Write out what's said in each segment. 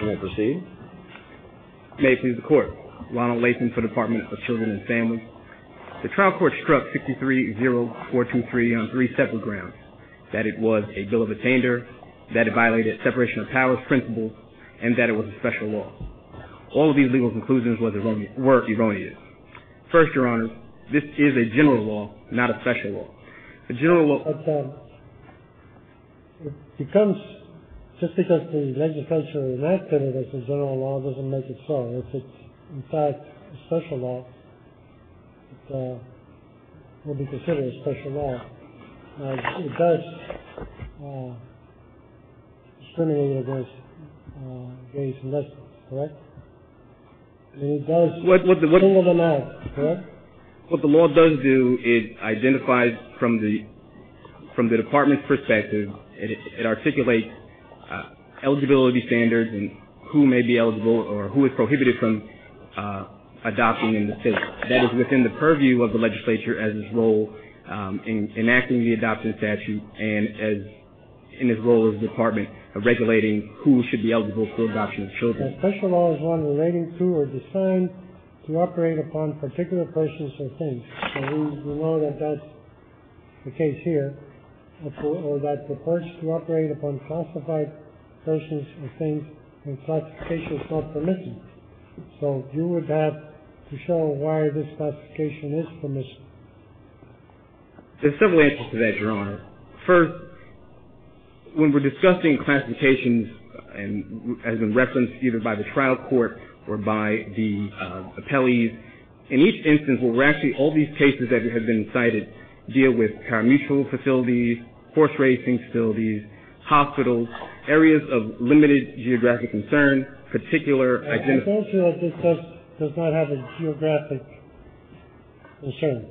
You may proceed. May it please the Court. Ronald Latham for the Department of Children and Families. The trial court struck 63-0423 on three separate grounds: that it was a bill of attainder, that it violated separation of powers principles, and that it was a special law. All of these legal conclusions were erroneous. First, Your Honor, this is a general law, not a special law. The general law... It becomes, just because the legislature enacted it as a general law doesn't make it so. If it's, in fact, a special law, it will be considered a special law. It does discriminate against gays and lesbians, correct? And it does single them out, correct? What the law does do is identifies from the department's perspective, it articulates eligibility standards and who may be eligible or who is prohibited from adopting in the state. That is within the purview of the legislature as its role in enacting the adoption statute and as in its role as the department of regulating who should be eligible for adoption of children. A special law is one relating to or designed to operate upon particular persons or things. So we know that that's the case here, or that purports to operate upon classified persons or things, and classification is not permissible. So you would have to show why this classification is permissible. There's several answers to that, Your Honor. First, when we're discussing classifications, and has been referenced either by the trial court or by the appellees, in each instance, where we're actually, all these cases that have been cited deal with parimutuel facilities, horse racing facilities, hospitals, areas of limited geographic concern, particular identity. I told you that this does not have a geographic concern.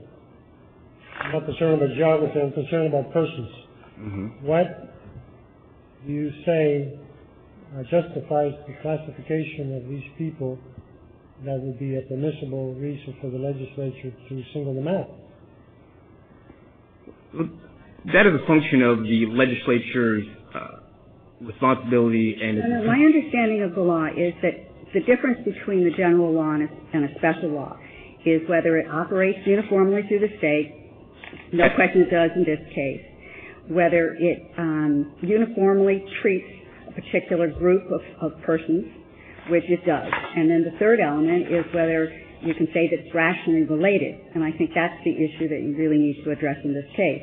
I'm not concerned about geography, I'm concerned about persons. Mm-hmm. What do you say justifies the classification of these people that would be a permissible reason for the legislature to single them out? That is a function of the legislature's responsibility and... My understanding of the law is that the difference between the general law and a special law is whether it operates uniformly through the state, no question it does in this case, whether it uniformly treats a particular group of persons, which it does. And then the third element is whether you can say that it's rationally related. And I think that's the issue that you really need to address in this case,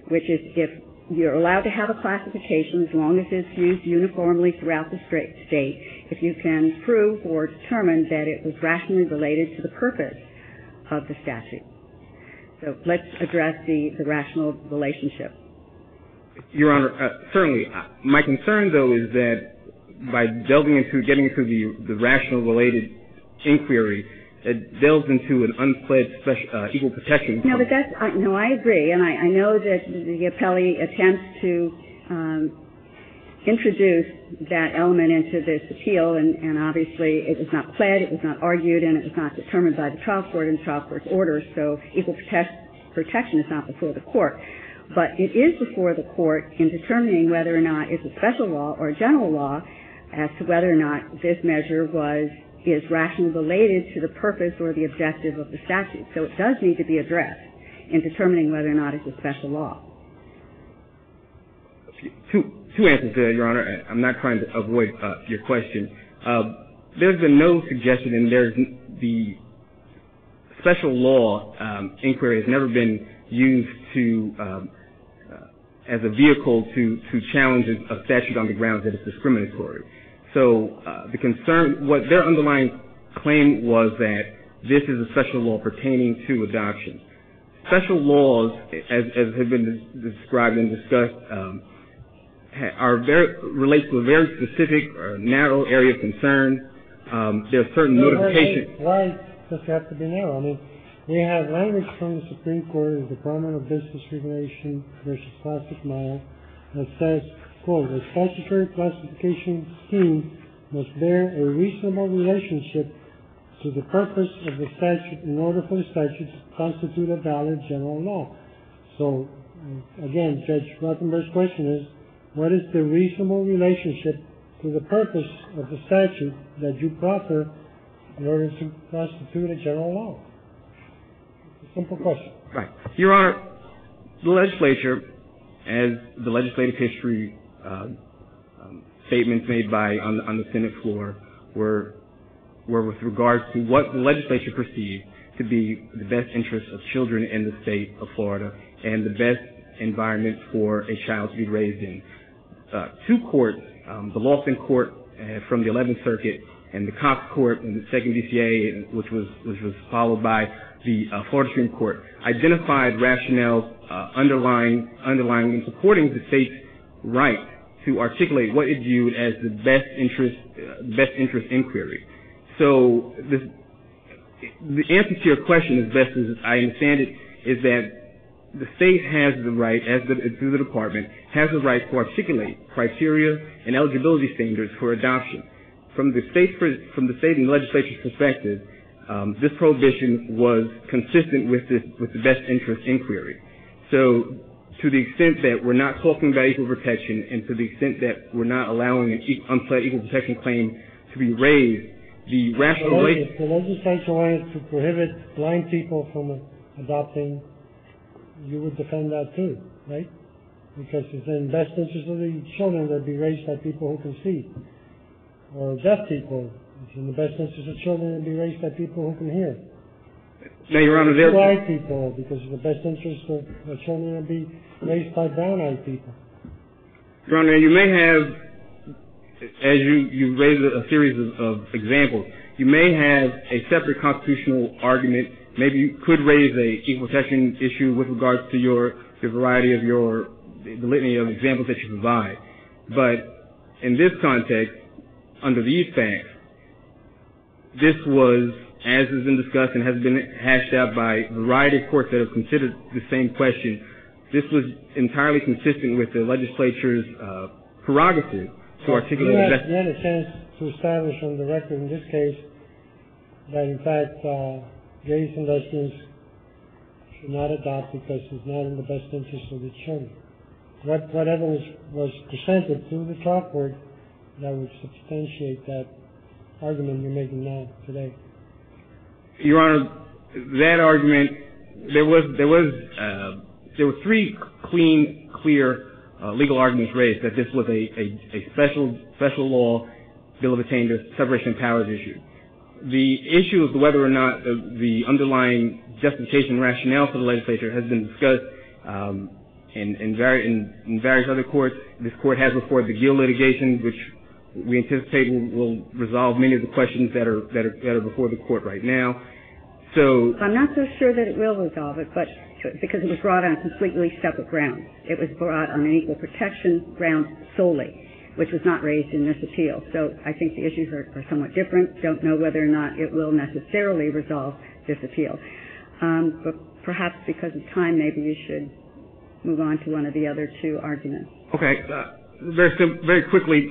which is if you're allowed to have a classification as long as it's used uniformly throughout the state, if you can prove or determine that it was rationally related to the purpose of the statute. So let's address the rational relationship. Your Honor, certainly. My concern, though, is that by getting into the rational related inquiry, it delves into an unpledged equal protection. No, but I agree, and I know that the appellee attempts to introduce that element into this appeal, and obviously it was not pled, it was not argued, and it was not determined by the trial court in the trial court's order, so equal protection is not before the court. But it is before the court in determining whether or not it's a special law or a general law as to whether or not this measure is rationally related to the purpose or the objective of the statute. So it does need to be addressed in determining whether or not it's a special law. Two answers to that, Your Honor. I'm not trying to avoid your question. There's been no suggestion, and the special law inquiry has never been used to as a vehicle to challenge a statute on the grounds that it's discriminatory. So the concern, what their underlying claim was that this is a special law pertaining to adoption. Special laws, as have been described and discussed, relate to a very specific or narrow area of concern. There are certain notifications. Why does it have to be narrow? I mean, we have language from the Supreme Court, the Department of Business Regulation versus Classic Mile, that says, quote, a statutory classification scheme must bear a reasonable relationship to the purpose of the statute in order for the statute to constitute a valid general law. So, again, Judge Rothenberg's question is, what is the reasonable relationship to the purpose of the statute that you proffer in order to constitute a general law? It's a simple question. Right. Your Honor, the legislature, as the legislative history statements made on the Senate floor were with regards to what the legislature perceived to be the best interests of children in the state of Florida and the best environment for a child to be raised in. Two courts, the Lawson Court from the 11th Circuit and the Cox Court in the 2nd DCA, which was followed by the Florida Supreme Court, identified rationales underlying and supporting the state's right to articulate what it viewed as the best interest inquiry. So the answer to your question, as best as I understand it, is that the state has the right, through the department, has the right to articulate criteria and eligibility standards for adoption. From the state and legislature's perspective, this prohibition was consistent with the best interest inquiry. So, to the extent that we're not talking about equal protection, and to the extent that we're not allowing an unpled equal protection claim to be raised, the rational way... If the legislature wanted to prohibit blind people from adopting, you would defend that too, right? Because it's in the best interest of the children that be raised by people who can see. Or deaf people, it's in the best interest of children to be raised by people who can hear. Now, Your Honor, White people, because it's the best interest of the children to be raised by brown-eyed people. Your Honor, you may have, as you raised a series of examples, you may have a separate constitutional argument. Maybe you could raise a equal protection issue with regards to the variety of the litany of examples that you provide. But in this context, under these facts, this was, as has been discussed and has been hashed out by a variety of courts that have considered the same question, this was entirely consistent with the legislature's prerogative to articulate the best... You had a chance to establish on the record in this case that, in fact, gays and lesbians should not adopt because it's not in the best interest of the children. What evidence was presented to the trial court that would substantiate that argument you're making now, today? Your Honor, that argument, there were three clear legal arguments raised that this was a special law, Bill of Attainder, separation of powers issue. The issue of whether or not the underlying justification rationale for the legislature has been discussed in various other courts. This court has before the Gill litigation, which we anticipate will resolve many of the questions that are before the court right now. So I'm not so sure that it will resolve it, but because it was brought on completely separate grounds. It was brought on an equal protection ground solely, which was not raised in this appeal. So I think the issues are somewhat different. Don't know whether or not it will necessarily resolve this appeal. But perhaps because of time, maybe you should move on to one of the other two arguments. Okay. Very quickly,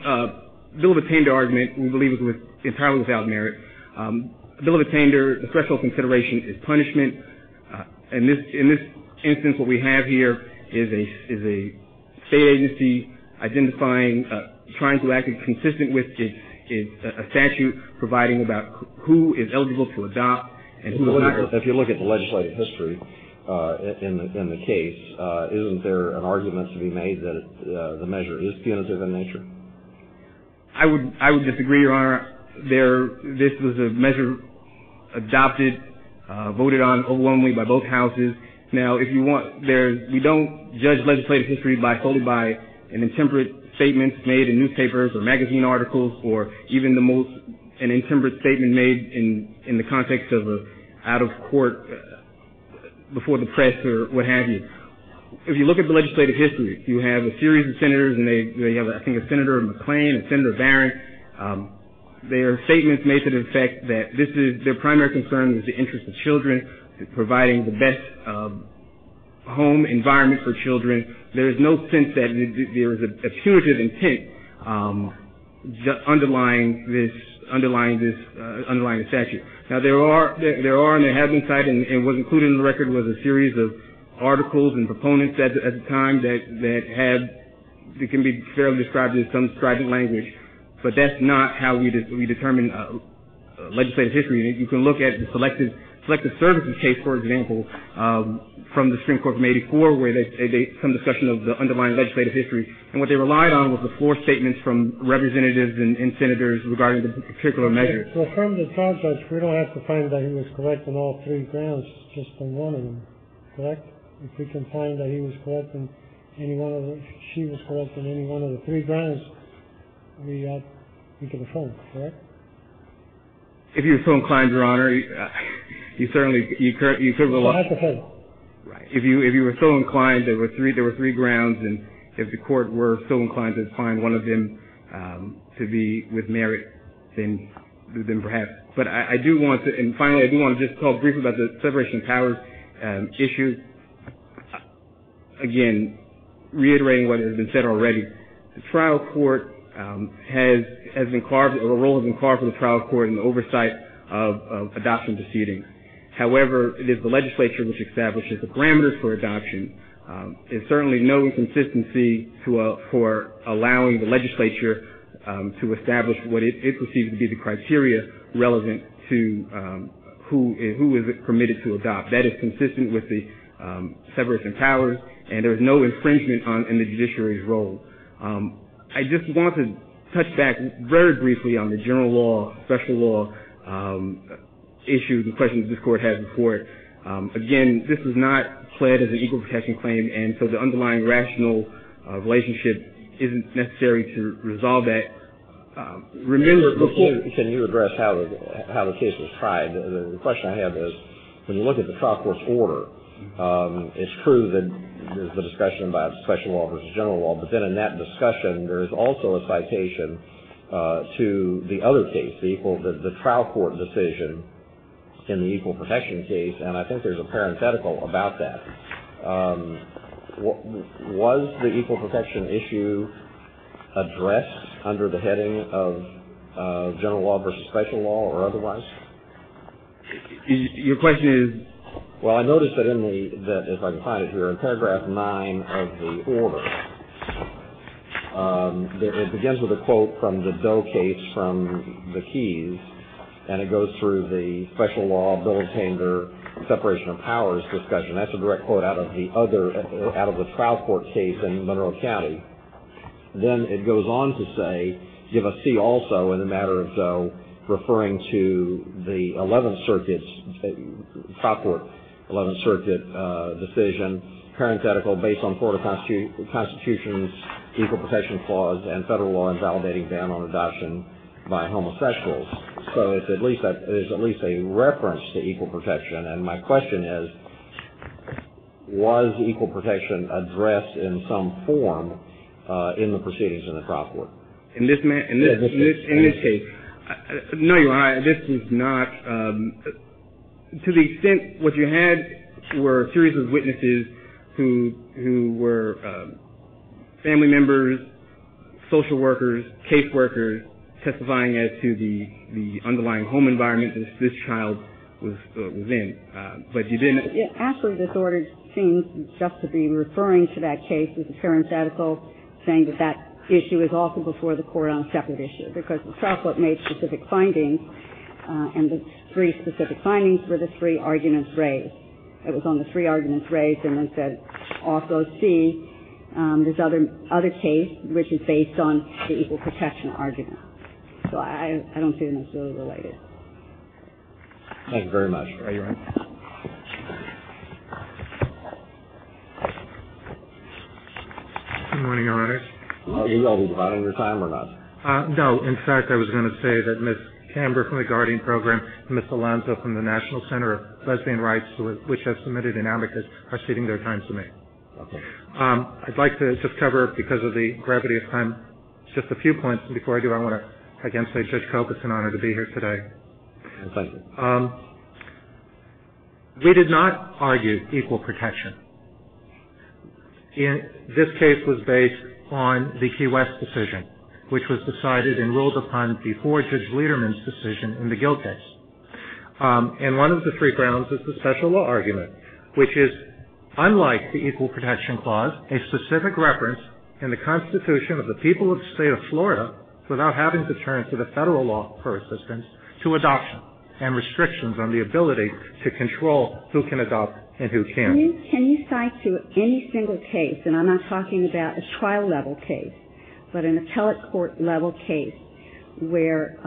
Bill of Attainder argument, we believe, is entirely without merit. Bill of Attainder, the threshold consideration is punishment. In this instance, what we have here is a state agency identifying, trying to act consistent with a statute providing about who is eligible to adopt and who is not. If you look at the legislative history in the case, isn't there an argument to be made that the measure is punitive in nature? I would disagree, Your Honor. This was a measure adopted, voted on overwhelmingly by both houses. Now, if you want, we don't judge legislative history solely by an intemperate statements made in newspapers or magazine articles, or even an intemperate statement made in the context of out of court before the press or what have you. If you look at the legislative history, you have a series of senators, and they have, I think, a Senator McClain, a Senator Barron. There are statements made to the effect that their primary concern is the interest of children, providing the best home environment for children. There is no sense that there is a punitive intent underlying the statute. Now there are, and there have been cited, and was included in the record was a series of articles and proponents at the time that can be fairly described as some strident language. but that's not how we determine legislative history. You can look at the selective services case, for example, from the Supreme Court from '84, where they some discussion of the underlying legislative history, and what they relied on was the floor statements from representatives and senators regarding the particular measure. So from the trial judge, we don't have to find that he was collecting all 3 grounds, just on one of them, correct? If we can find that he was collecting she was collecting any one of the 3 grounds, we can affirm, correct? If you're so inclined, Your Honor, you could rely. Right. If you were so inclined, there were three grounds, and if the court were so inclined to find one of them to be with merit, then perhaps. But I do want to, and finally, I do want to just talk briefly about the separation of powers issue. Again, reiterating what has been said already, the trial court has been carved, or a role has been carved for the trial court in the oversight of adoption proceedings. However, it is the legislature which establishes the parameters for adoption. There's certainly no inconsistency for allowing the legislature to establish what it perceives to be the criteria relevant to who is permitted to adopt. That is consistent with the separation of powers, and there is no infringement in the judiciary's role. I just want to touch back very briefly on the general law, special law issue, the questions this court has before it. Again, this is not pled as an equal protection claim, and so the underlying rational relationship isn't necessary to resolve that. Remember, can you address how the case was tried? The question I have is, when you look at the trial court's order, it's true that there's the discussion about special law versus general law, but then in that discussion, there is also a citation to the other case, the trial court decision in the equal protection case, and I think there's a parenthetical about that. Was the equal protection issue addressed under the heading of general law versus special law or otherwise? Your question is? Well, I noticed that that if I can find it here, in paragraph 9 of the order, it begins with a quote from the Doe case from the Keys, and it goes through the special law, bill of attainder, separation of powers discussion. That's a direct quote out of the trial court case in Monroe County. Then it goes on to say, give a C also in the matter of Doe, referring to the 11th Circuit's trial court 11th Circuit decision, parenthetical, based on Florida Constitution's equal protection clause and federal law invalidating ban on adoption by homosexuals. So there's at least a reference to equal protection. And my question is, was equal protection addressed in some form in the proceedings in the trial court? In this case, no, Your Honor, this is not. To the extent what you had were a series of witnesses who were family members, social workers, caseworkers, testifying as to the underlying home environment that this child was in. But you didn't. Yeah, actually, this order seems just to be referring to that case as a parenthetical, saying that issue is also before the court on a separate issue, because the trial court made specific findings, and the 3 specific findings were the 3 arguments raised. It was on the 3 arguments raised, and then said also C, this other case, which is based on the equal protection argument. So I don't see them as really related. Thank you very much. Right, Your Honor. Good morning, Your Honors. Will you all be dividing your time or not? No. In fact, I was going to say that Ms. Camber from the Guardian Program and Ms. Alonzo from the National Center of Lesbian Rights, which have submitted an amicus, are ceding their time to me. Okay. I'd like to just cover, because of the gravity of time, just a few points. And before I do, I want to again say, Judge Cope, it's an honor to be here today. Thank you. We did not argue equal protection. This case was based on the Key West decision, which was decided and ruled upon before Judge Lederman's decision in the Gill case. And one of the 3 grounds is the special law argument, which is, unlike the Equal Protection Clause, a specific reference in the Constitution of the people of the state of Florida without having to turn to the federal law for assistance to adoption and restrictions on the ability to control who can adopt and who can't. Can you cite to any single case, and I'm not talking about a trial level case, but an appellate court level case where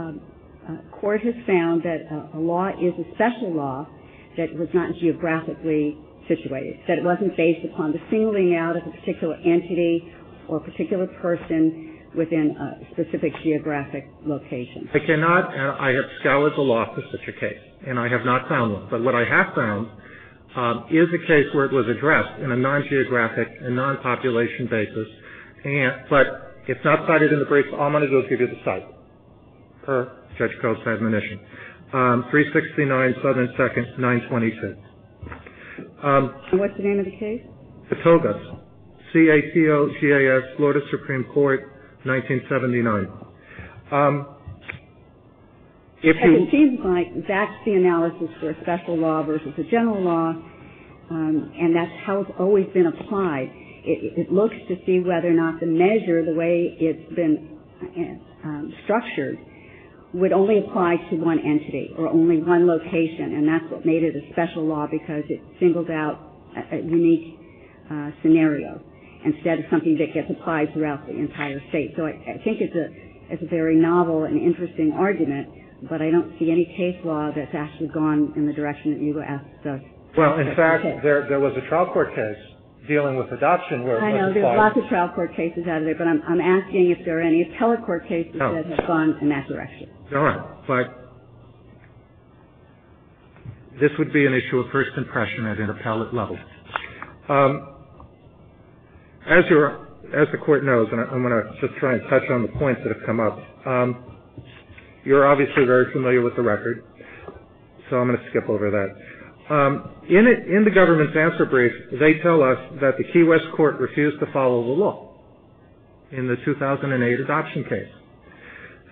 a court has found that a law is a special law that was not geographically situated, that it wasn't based upon the singling out of a particular entity or a particular person within a specific geographic location? I cannot, and I have scoured the law for such a case, and I have not found one. But what I have found is a case where it was addressed in a non-geographic and non-population basis, but it's not cited in the brief. All I'm going to do is give you the site, per Judge Coates' admonition. 369 Southern 2nd, 922. And what's the name of the case? Catogas, C-A-T-O-G-A-S, Florida Supreme Court, 1979. It seems like that's the analysis for a special law versus a general law, and that's how it's always been applied. It looks to see whether or not the measure, the way it's been structured, would only apply to one entity or only one location, and that's what made it a special law, because it singled out a unique scenario instead of something that gets applied throughout the entire state. So I think it's a very novel and interesting argument, but I don't see any case law that's actually gone in the direction that you asked us. Well, in fact, there was a trial court case dealing with adoption where it was I know applied. there's lots of trial court cases out of there, but I'm asking if there are any appellate court cases that have gone in that direction. All right, but this would be an issue of first impression at an appellate level. As the court knows, and I'm going to just try and touch on the points that have come up, you're obviously very familiar with the record, so I'm going to skip over that. In the government's answer brief, they tell us that the Key West court refused to follow the law in the 2008 adoption case.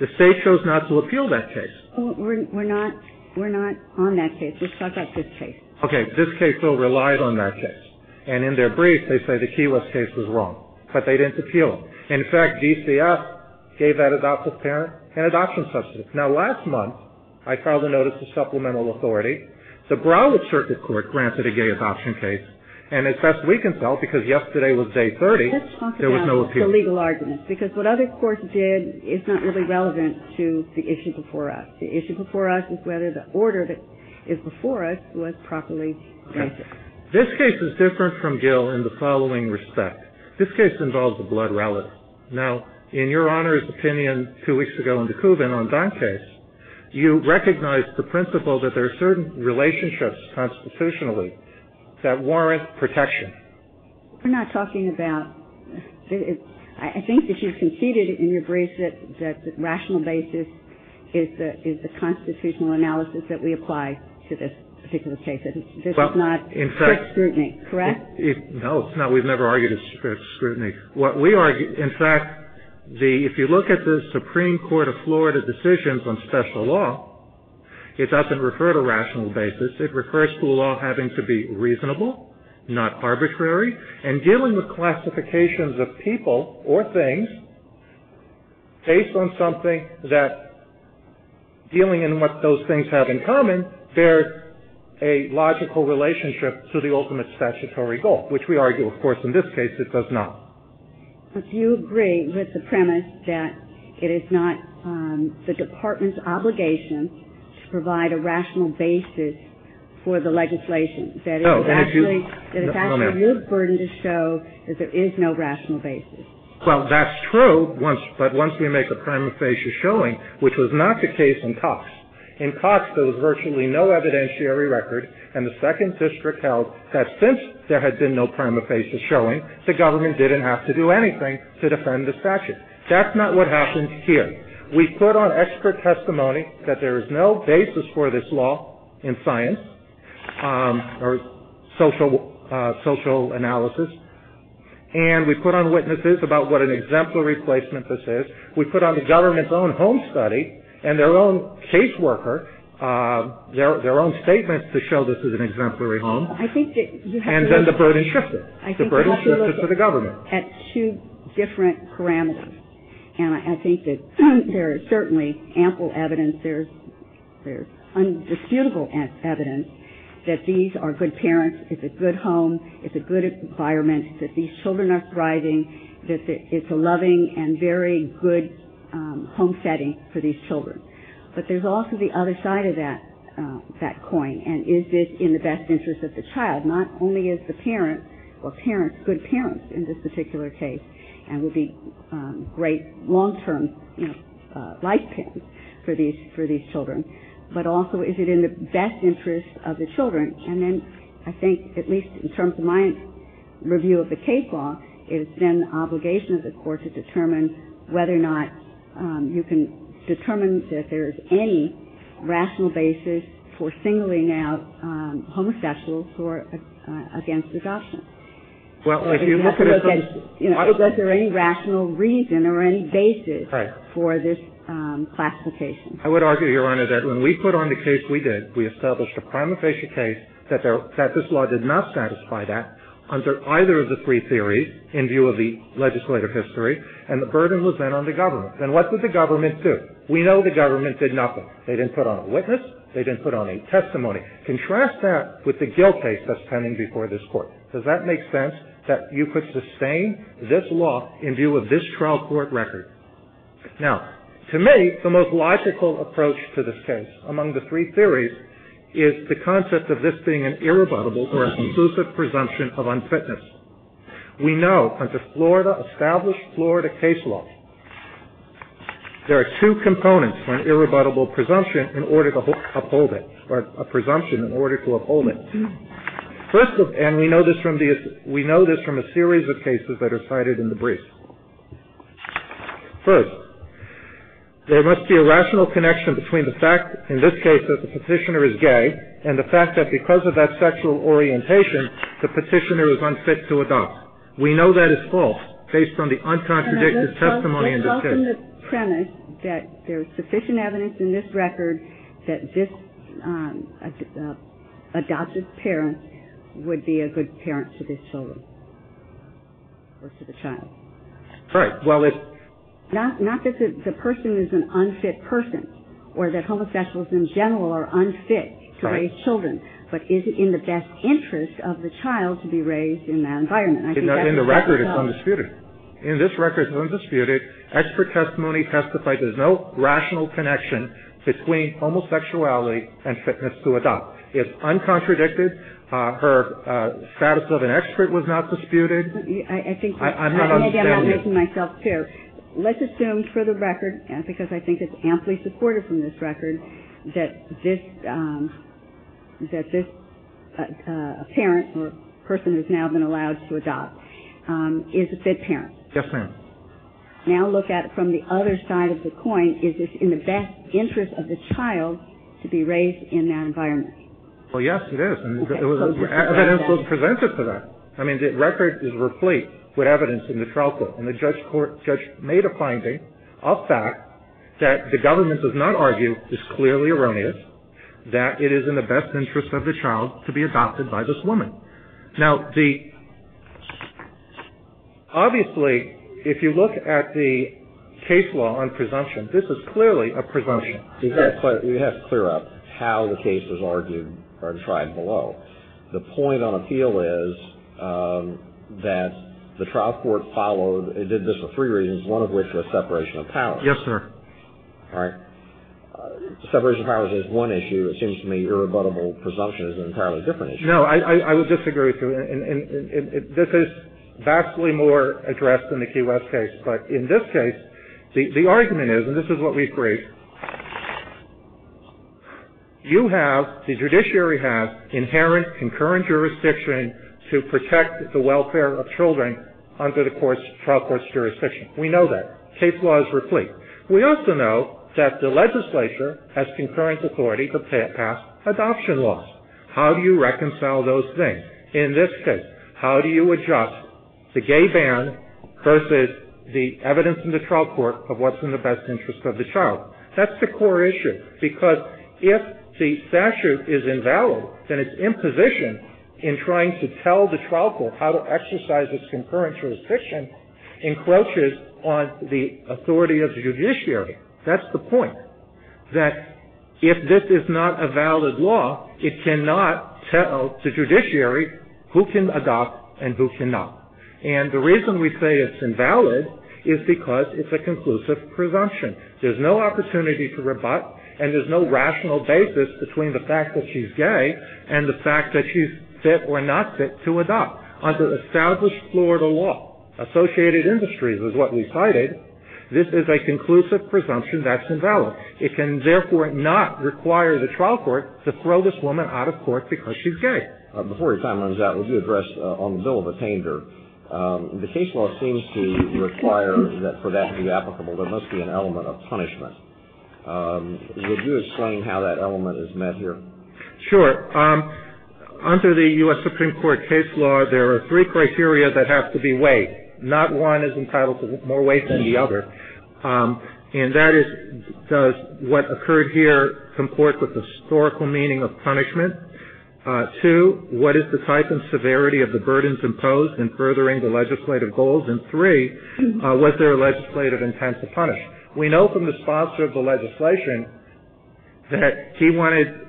The state chose not to appeal that case. Oh, we're not on that case. Let's talk about this case. Okay, this case though relied on that case. And in their brief, they say the Key West case was wrong, but they didn't appeal it. In fact, DCF gave that adoptive parent an adoption substitute. Now, last month, I filed a notice of supplemental authority. The Broward Circuit Court granted a gay adoption case, and as best we can tell, because yesterday was day 30, there was no appeal. The legal arguments, because what other courts did is not really relevant to the issue before us. The issue before us is whether the order that is before us was properly granted. Okay. This case is different from Gill in the following respect. This case involves a blood relative. Now, in Your Honor's opinion 2 weeks ago in the Cubin on Don case, you recognized the principle that there are certain relationships constitutionally that warrant protection. We're not talking about I think that you've conceded in your brief that the rational basis is the constitutional analysis that we apply to this particular case. This is not strict scrutiny, correct? No, it's not. We've never argued it's strict scrutiny. What we argue, in fact, if you look at the Supreme Court of Florida decisions on special law, it doesn't refer to rational basis. It refers to a law having to be reasonable, not arbitrary, and dealing with classifications of people or things based on something that, dealing in what those things have in common, bears a logical relationship to the ultimate statutory goal, which we argue, of course, in this case, it does not. Do you agree with the premise that it is not the department's obligation to provide a rational basis for the legislation? That it's actually your burden to show that there is no rational basis. Well, that's true, but once we make a prima facie showing, which was not the case in Cox. In Cox, there was virtually no evidentiary record, and the Second District held that since there had been no prima facie showing, the government didn't have to do anything to defend the statute. That's not what happened here. We put on expert testimony that there is no basis for this law in science or social analysis, and we put on witnesses about what an exemplary placement this is. We put on the government's own home study and their own caseworker, their own statements to show this is an exemplary home. I think that you have and then the burden shifted. The burden shifted to the government. At two different parameters. And I think that there is certainly ample evidence, there's undisputable evidence that these are good parents, it's a good home, it's a good environment, that these children are thriving, that it's a loving and very good home setting for these children. But there's also the other side of that coin, and is this in the best interest of the child? Not only is the parent or parents good parents in this particular case, and would be great long-term, life parents for these children, but also is it in the best interest of the children? And then I think, at least in terms of my review of the case law, it's then the obligation of the court to determine whether or not you can determine that there is any rational basis for singling out homosexuals who are against adoption. Well, if you look at it, is there any rational reason or any basis right. for this classification? I would argue, Your Honor, that when we put on the case we did, we established a prima facie case that this law did not satisfy that under either of the three theories in view of the legislative history, and the burden was then on the government. Then what did the government do? We know the government did nothing. They didn't put on a witness. They didn't put on a testimony. Contrast that with the guilt case that's pending before this court. Does that make sense? That you could sustain this law in view of this trial court record. Now, to me, the most logical approach to this case among the three theories is the concept of this being an irrebuttable or a conclusive presumption of unfitness. We know under established Florida case law, there are two components for an irrebuttable presumption in order to uphold it, or a presumption in order to uphold it. First, and we know this from a series of cases that are cited in the brief. First, there must be a rational connection between the fact, in this case, that the petitioner is gay, and the fact that because of that sexual orientation, the petitioner is unfit to adopt. We know that is false, based on the uncontradicted testimony in this case. From the premise that there is sufficient evidence in this record that this adopted parent would be a good parent to this children, or to the child. Right. Well, Not that the person is an unfit person, or that homosexuals in general are unfit to raise children, but is it in the best interest of the child to be raised in that environment? I think in the record, it's undisputed. In this record, it's undisputed. Expert testimony testified there's no rational connection between homosexuality and fitness to adopt. It's uncontradicted. Her status of an expert was not disputed. I think maybe I'm not making myself clear. Let's assume for the record, because I think it's amply supported from this record, that this parent or person who's now been allowed to adopt is a fit parent. Yes, ma'am. Now look at it from the other side of the coin. Is this in the best interest of the child to be raised in that environment? Well, yes, it is. And evidence was presented to that. I mean, the record is replete with evidence in the trial court. And the judge made a finding of fact that the government does not argue is clearly erroneous, that it is in the best interest of the child to be adopted by this woman. Now, obviously, if you look at the case law on presumption, this is clearly a presumption. We have to clear up how the case was argued or tried below. The point on appeal is that the trial court it did this for three reasons, one of which was separation of powers. Yes, sir. All right. Separation of powers is one issue. It seems to me irrebuttable presumption is an entirely different issue. No, I would disagree with you. And this is vastly more addressed in the Key West case. But in this case, the argument is, and this is what we've briefed, the judiciary has inherent concurrent jurisdiction to protect the welfare of children under the trial court's jurisdiction. We know that. Case law is replete. We also know that the legislature has concurrent authority to pass adoption laws. How do you reconcile those things? In this case, how do you adjust the gay ban versus the evidence in the trial court of what's in the best interest of the child? That's the core issue. Because if the statute is invalid, then its imposition in trying to tell the trial court how to exercise its concurrent jurisdiction encroaches on the authority of the judiciary. That's the point. That if this is not a valid law, it cannot tell the judiciary who can adopt and who cannot. And the reason we say it's invalid is because it's a conclusive presumption. There's no opportunity to rebut, and there's no rational basis between the fact that she's gay and the fact that she's fit or not fit to adopt. Under established Florida law, Associated Industries is what we cited, this is a conclusive presumption that's invalid. It can therefore not require the trial court to throw this woman out of court because she's gay. Before your time runs out, would you address on the bill of attainder? The case law seems to require that for that to be applicable, there must be an element of punishment. Would you explain how that element is met here? Sure. Under the U.S. Supreme Court case law, there are three criteria that have to be weighed. Not one is entitled to more weight than the other. And that is, does what occurred here comport with the historical meaning of punishment? Two, what is the type and severity of the burdens imposed in furthering the legislative goals? And three, was there a legislative intent to punish? We know from the sponsor of the legislation that he wanted,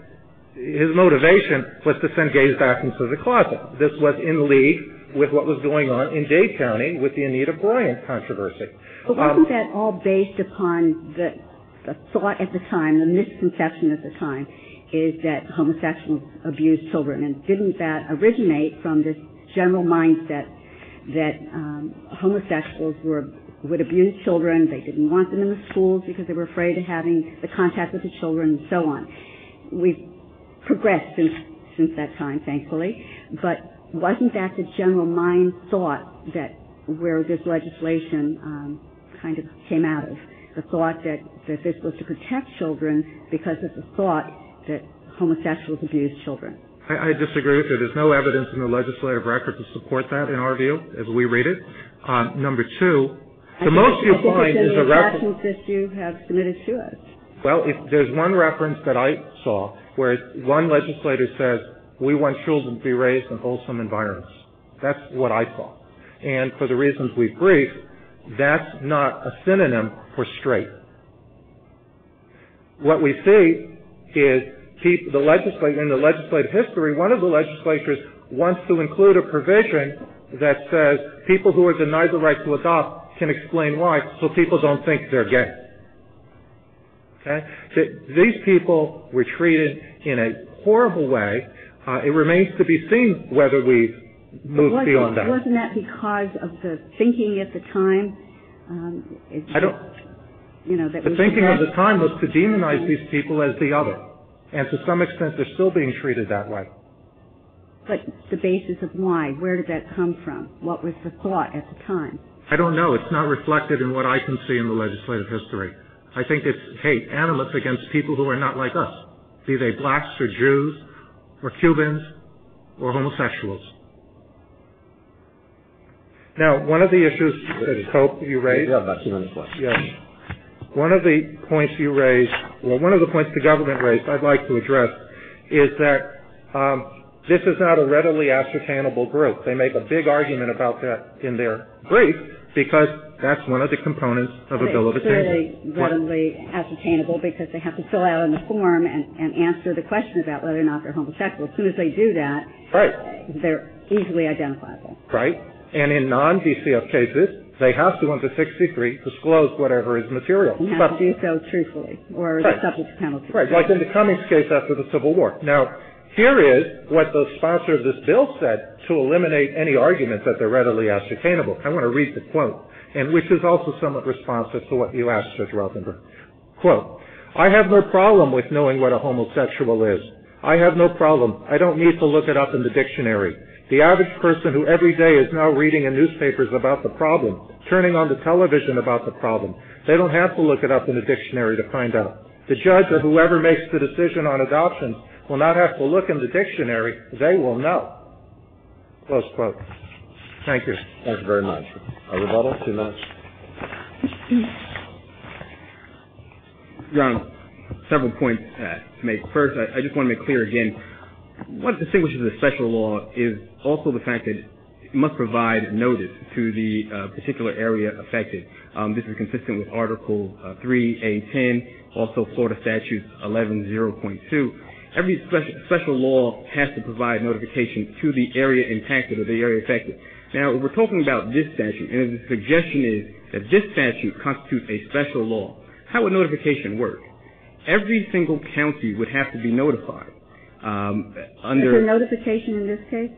his motivation was to send gays back into the closet. This was in league with what was going on in Dade County with the Anita Bryant controversy. But wasn't that all based upon the thought at the time, the misconception at the time, is that homosexuals abuse children? And didn't that originate from this general mindset that homosexuals would abuse children, they didn't want them in the schools because they were afraid of having the contact with the children and so on? We've progressed since that time, thankfully, but wasn't that the general mind thought that where this legislation kind of came out of? The thought that this was to protect children because of the thought that homosexuals abuse children. I disagree with you. There's no evidence in the legislative record to support that, in our view, as we read it. Number two, the most you find is a reference that you have submitted to us. Well, if there's one reference that I saw where one legislator says, we want children to be raised in wholesome environments. That's what I saw. And for the reasons we've briefed, that's not a synonym for straight. What we see is in the legislative history, one of the legislatures wants to include a provision that says people who are denied the right to adopt can explain why, so people don't think they're gay. Okay? These people were treated in a horrible way. It remains to be seen whether we've moved beyond that. Wasn't that because of the thinking at the time? The thinking of the time was to demonize these people as the other. And to some extent, they're still being treated that way. But the basis of why, where did that come from? What was the thought at the time? I don't know. It's not reflected in what I can see in the legislative history. I think it's hate, animus against people who are not like us, be they blacks or Jews or Cubans or homosexuals. Now, one of the issues that I hope you raised... We have about 2 minutes left. Yes. One of the points you raised, one of the points the government raised I'd like to address is that this is not a readily ascertainable group. They make a big argument about that in their brief because that's one of the components of a bill of attainder. It's readily ascertainable because they have to fill out on the form and answer the question about whether or not they're homosexual. As soon as they do that, they're easily identifiable. Right. And in non-DCF cases, they have to, under 63, disclose whatever is material. You have to do so truthfully, or they're subject to penalty. Right, like in the Cummings case after the Civil War. Now, here is what the sponsor of this bill said to eliminate any argument that they're readily ascertainable. I want to read the quote, and which is also somewhat responsive to what you asked, Judge Rothenberg. Quote, I have no problem with knowing what a homosexual is. I have no problem. I don't need to look it up in the dictionary. The average person who every day is now reading in newspapers about the problem, turning on the television about the problem, they don't have to look it up in the dictionary to find out. The judge or whoever makes the decision on adoptions will not have to look in the dictionary. They will know. Close quote. Thank you. Thank you very much. A rebuttal, 2 minutes. Your Honor, several points to make. First, I just want to make clear again, what distinguishes the special law is also the fact that it must provide notice to the particular area affected. This is consistent with Article 3A10, also Florida Statute 11.0.2. Every special law has to provide notification to the area impacted or the area affected. Now, we're talking about this statute, and the suggestion is that this statute constitutes a special law. How would notification work? Every single county would have to be notified. Is there notification in this case?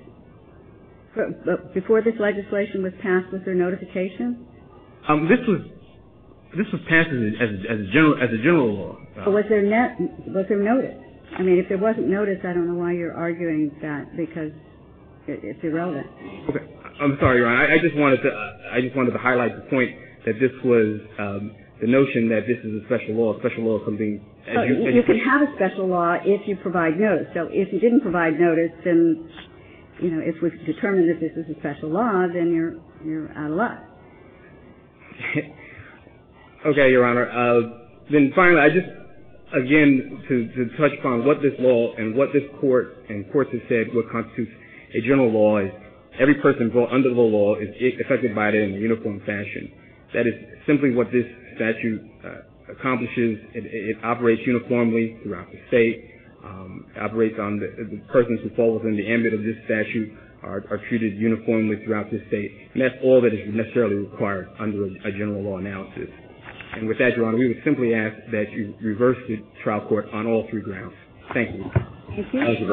Before this legislation was passed, was there notification? This was passed as a general law. Was there notice? I mean, if there wasn't notice, I don't know why you're arguing that, because it's irrelevant. Okay, I'm sorry, Your Honor. I just wanted to highlight the point that this was the notion that this is a special law. Special law is something. You can have a special law if you provide notice. So if you didn't provide notice, then if we determine that this is a special law, then you're out of luck. Okay, Your Honor. Then finally, again, to touch upon what this law and what this court and courts have said what constitutes a general law is every person brought under the law is affected by it in a uniform fashion. That is simply what this statute accomplishes. It operates uniformly throughout the state. Operates on the persons who fall within the ambit of this statute are treated uniformly throughout the state. And that's all that is necessarily required under a general law analysis. And with that, Your Honor, we would simply ask that you reverse the trial court on all three grounds. Thank you. Thank you. Thank you very much.